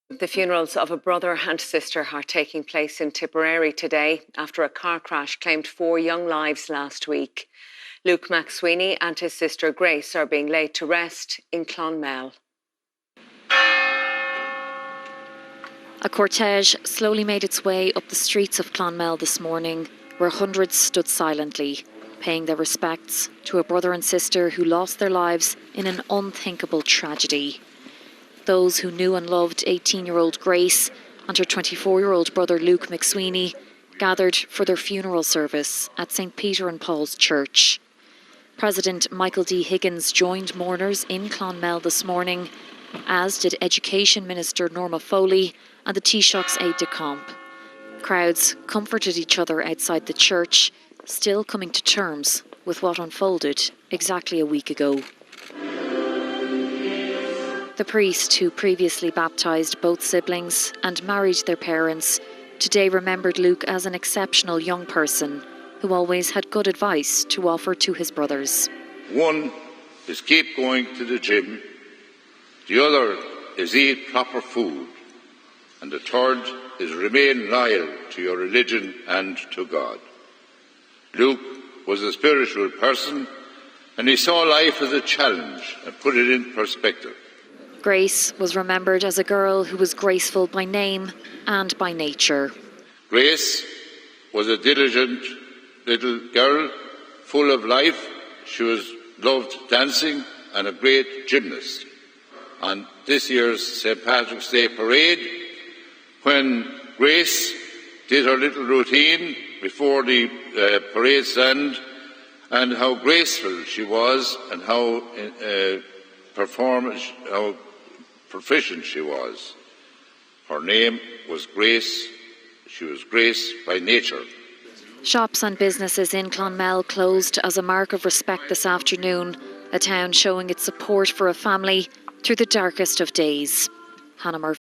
The funerals of a brother and sister are taking place in Tipperary today after a car crash claimed 4 young lives last week. Luke McSweeney and his sister Grace are being laid to rest in Clonmel. A cortege slowly made its way up the streets of Clonmel this morning, where hundreds stood silently, paying their respects to a brother and sister who lost their lives in an unthinkable tragedy. Those who knew and loved 18-year-old Grace and her 24-year-old brother Luke McSweeney gathered for their funeral service at St. Peter and Paul's Church. President Michael D. Higgins joined mourners in Clonmel this morning, as did Education Minister Norma Foley and the Taoiseach's aide-de-camp. Crowds comforted each other outside the church, still coming to terms with what unfolded exactly a week ago. The priest who previously baptised both siblings and married their parents today remembered Luke as an exceptional young person who always had good advice to offer to his brothers. One is keep going to the gym, the other is eat proper food, and the third is remain loyal to your religion and to God. Luke was a spiritual person, and he saw life as a challenge and put it in perspective. Grace was remembered as a girl who was graceful by name and by nature. Grace was a diligent little girl, full of life. She loved dancing and a great gymnast. On this year's St. Patrick's Day parade, when Grace did her little routine before the parade stand, and how graceful she was and how proficient she was. Her name was Grace. She was Grace by nature. Shops and businesses in Clonmel closed as a mark of respect this afternoon, a town showing its support for a family through the darkest of days. Hannah Murphy.